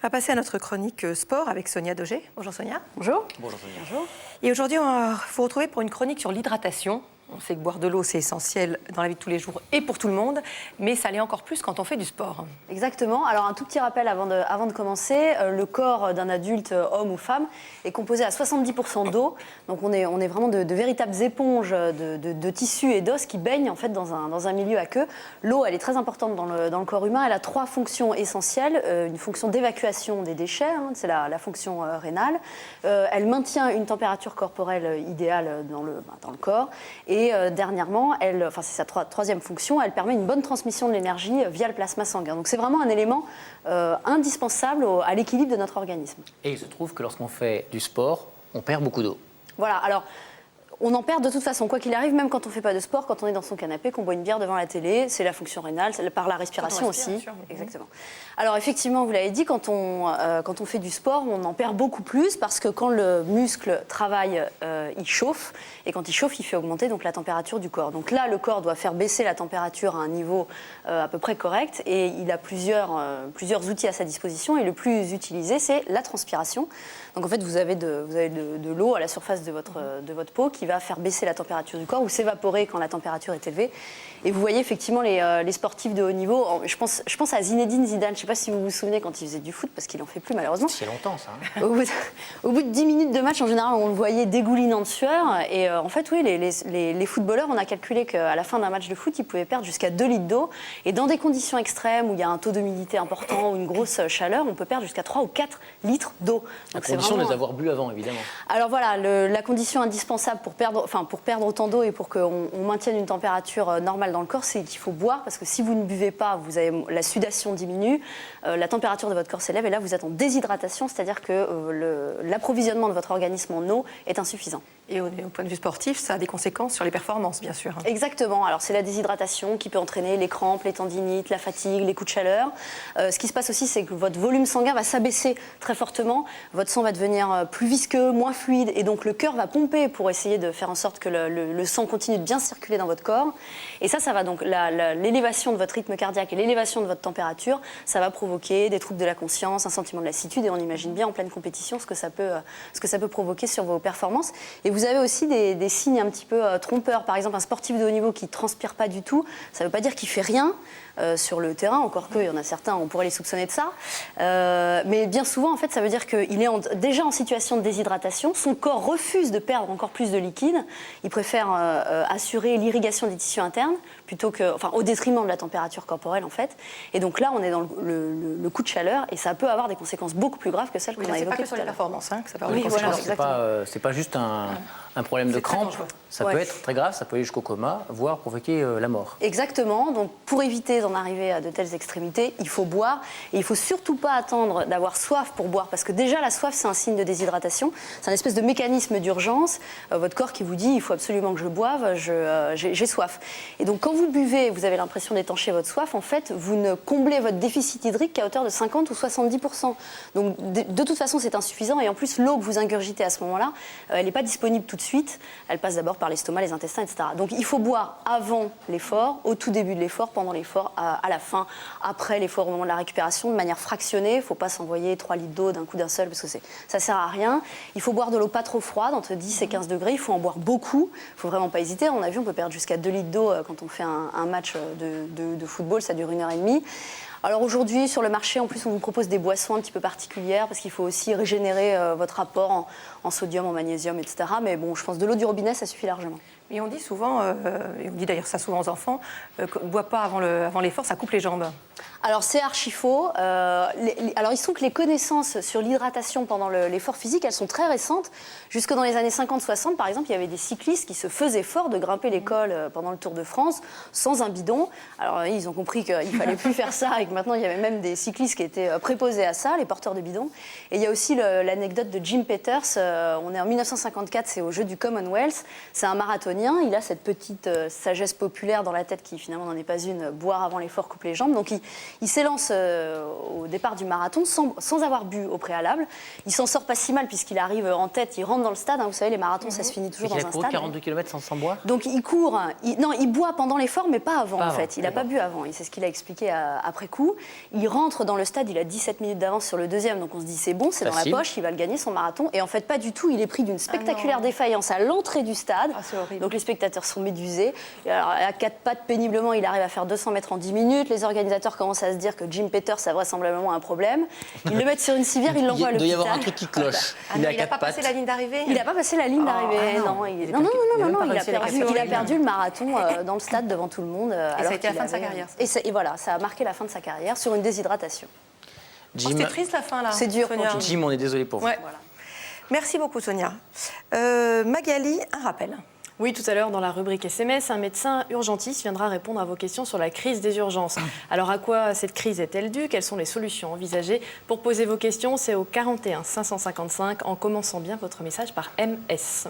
va passer à notre chronique sport avec Sonia Dogé. Bonjour Sonia. Bonjour. Bonjour Sonia. Bonjour. Et aujourd'hui, on va vous retrouver pour une chronique sur l'hydratation. On sait que boire de l'eau, c'est essentiel dans la vie de tous les jours et pour tout le monde, mais ça l'est encore plus quand on fait du sport. Exactement. Alors, un tout petit rappel avant de commencer. Le corps d'un adulte, homme ou femme, est composé à 70% d'eau. Donc, on est vraiment de véritables éponges de tissus et d'os qui baignent en fait, dans un milieu aqueux. L'eau, elle est très importante dans le corps humain. Elle a 3 fonctions essentielles. Une fonction d'évacuation des déchets, c'est la fonction rénale. Elle maintient une température corporelle idéale dans le corps. Et dernièrement, c'est sa troisième fonction, elle permet une bonne transmission de l'énergie via le plasma sanguin. Donc c'est vraiment un élément indispensable à l'équilibre de notre organisme. Et il se trouve que lorsqu'on fait du sport, on perd beaucoup d'eau. Voilà, alors on en perd de toute façon, quoi qu'il arrive, même quand on ne fait pas de sport, quand on est dans son canapé, qu'on boit une bière devant la télé, c'est la fonction rénale, par la respiration aussi. Exactement. Alors effectivement, vous l'avez dit, quand on fait du sport, on en perd beaucoup plus parce que quand le muscle travaille, il chauffe, et quand il chauffe, il fait augmenter donc, la température du corps. Donc là, le corps doit faire baisser la température à un niveau à peu près correct, et il a plusieurs outils à sa disposition, et le plus utilisé, c'est la transpiration. Donc en fait, vous avez de l'eau à la surface de votre peau qui va faire baisser la température du corps ou s'évaporer quand la température est élevée. Et vous voyez effectivement les sportifs de haut niveau. Je pense à Zinedine Zidane. Je ne sais pas si vous vous souvenez quand il faisait du foot, parce qu'il n'en fait plus malheureusement. C'est longtemps ça. Au bout de 10 minutes de match, en général, on le voyait dégoulinant de sueur. Et en fait, oui, les footballeurs, on a calculé qu'à la fin d'un match de foot, ils pouvaient perdre jusqu'à 2 litres d'eau. Et dans des conditions extrêmes où il y a un taux d'humidité important ou une grosse chaleur, on peut perdre jusqu'à 3 ou 4 litres d'eau. À condition de les avoir bu avant, évidemment. Alors voilà, la condition indispensable pour perdre autant d'eau et pour qu'on maintienne une température normale dans le corps, c'est qu'il faut boire, parce que si vous ne buvez pas, la sudation diminue, la température de votre corps s'élève, et là vous êtes en déshydratation, c'est-à-dire que l'approvisionnement de votre organisme en eau est insuffisant. Et au point de vue sportif, ça a des conséquences sur les performances, bien sûr. Exactement. Alors, c'est la déshydratation qui peut entraîner les crampes, les tendinites, la fatigue, les coups de chaleur. Ce qui se passe aussi, c'est que votre volume sanguin va s'abaisser très fortement. Votre sang va devenir plus visqueux, moins fluide. Et donc, le cœur va pomper pour essayer de faire en sorte que le sang continue de bien circuler dans votre corps. Et ça va donc... l'élévation de votre rythme cardiaque et l'élévation de votre température, ça va provoquer des troubles de la conscience, un sentiment de lassitude. Et on imagine bien en pleine compétition ce que ça peut provoquer sur vos performances. Et vous avez aussi des signes un petit peu trompeurs. Par exemple, un sportif de haut niveau qui ne transpire pas du tout, ça ne veut pas dire qu'il ne fait rien sur le terrain, encore qu'il y en a certains, on pourrait les soupçonner de ça. Mais bien souvent, en fait, ça veut dire qu'il est déjà en situation de déshydratation, son corps refuse de perdre encore plus de liquide, il préfère assurer l'irrigation des tissus internes, au détriment de la température corporelle, en fait. Et donc là, on est dans le coup de chaleur, et ça peut avoir des conséquences beaucoup plus graves que celles qu'on a évoquées. C'est pas que sur les performances, que ça peut avoir Oui, des conséquences. voilà, c'est pas juste un problème de crampe, ça peut être très grave, ça peut aller jusqu'au coma, voire provoquer la mort. Exactement, donc pour éviter d'en arriver à de telles extrémités, il faut boire, et il ne faut surtout pas attendre d'avoir soif pour boire, parce que déjà la soif c'est un signe de déshydratation, c'est un espèce de mécanisme d'urgence, votre corps qui vous dit il faut absolument que je boive, j'ai soif. Et donc quand vous buvez, vous avez l'impression d'étancher votre soif, en fait vous ne comblez votre déficit hydrique qu'à hauteur de 50 ou 70%. Donc de toute façon c'est insuffisant, et en plus l'eau que vous ingurgitez à ce moment-là, elle n'est pas disponible tout de suite, elle passe d'abord par l'estomac, les intestins, etc. Donc il faut boire avant l'effort, au tout début de l'effort, pendant l'effort, à la fin, après l'effort, au moment de la récupération, de manière fractionnée. Il ne faut pas s'envoyer 3 litres d'eau d'un coup d'un seul, parce que ça ne sert à rien. Il faut boire de l'eau pas trop froide, entre 10 et 15 degrés. Il faut en boire beaucoup. Il ne faut vraiment pas hésiter. En avion, on peut perdre jusqu'à 2 litres d'eau quand on fait un match de football. Ça dure 1h30. Alors aujourd'hui, sur le marché, en plus, on vous propose des boissons un petit peu particulières, parce qu'il faut aussi régénérer votre apport en sodium, en magnésium, etc. Mais bon, je pense que de l'eau du robinet, ça suffit largement. Mais on dit souvent, et on dit d'ailleurs ça souvent aux enfants, qu'on ne boit pas avant l'effort, ça coupe les jambes. Alors c'est archi faux. Alors il se trouve que les connaissances sur l'hydratation pendant l'effort physique, elles sont très récentes. Jusque dans les années 50-60, par exemple, il y avait des cyclistes qui se faisaient fort de grimper les cols pendant le Tour de France sans un bidon. Alors ils ont compris qu'il ne fallait plus faire ça, et que maintenant il y avait même des cyclistes qui étaient préposés à ça, les porteurs de bidons. Et il y a aussi l'anecdote de Jim Peters. On est en 1954, c'est aux Jeux du Commonwealth. C'est un marathonien. Il a cette petite sagesse populaire dans la tête qui finalement n'en est pas une. Boire avant l'effort coupe les jambes. Donc Il s'élance au départ du marathon sans avoir bu au préalable. Il s'en sort pas si mal puisqu'il arrive en tête, il rentre dans le stade. Hein, vous savez, les marathons, ça se finit toujours dans un stade. Il a couru 42 km sans boire. Donc il court, il boit pendant l'effort, mais pas avant Pas en avant, fait. Il n'a pas bu avant, et c'est ce qu'il a expliqué après coup. Il rentre dans le stade, il a 17 minutes d'avance sur le deuxième, donc on se dit c'est bon, c'est dans la Facile. poche, il va le gagner son marathon. Et en fait, pas du tout, il est pris d'une spectaculaire défaillance à l'entrée du stade. Ah, c'est horrible. Donc les spectateurs sont médusés. Et alors, à quatre pattes, péniblement, il arrive à faire 200 mètres en 10 minutes. Les organisateurs commencent à se dire que Jim Peters a vraisemblablement un problème. Ils le mettent sur une civière, ils l'envoient à Il doit y l'hôpital. avoir un truc qui cloche. Ah non, il n'a pas passé la ligne d'arrivée. Il n'a pas passé la ligne d'arrivée, non. Il a perdu le marathon dans le stade devant tout le monde. Et ça a été la fin de sa carrière. Et voilà, ça a marqué la fin de sa carrière sur une déshydratation. Jim, C'était triste la fin là. C'est dur pour Sonia. Jim, on est désolé pour vous. Ouais. Voilà. Merci beaucoup Sonia. Magali, un rappel. Oui, tout à l'heure, dans la rubrique SMS, un médecin urgentiste viendra répondre à vos questions sur la crise des urgences. Alors, à quoi cette crise est-elle due? Quelles sont les solutions envisagées? Pour poser vos questions, c'est au 41 555 en commençant bien votre message par MS.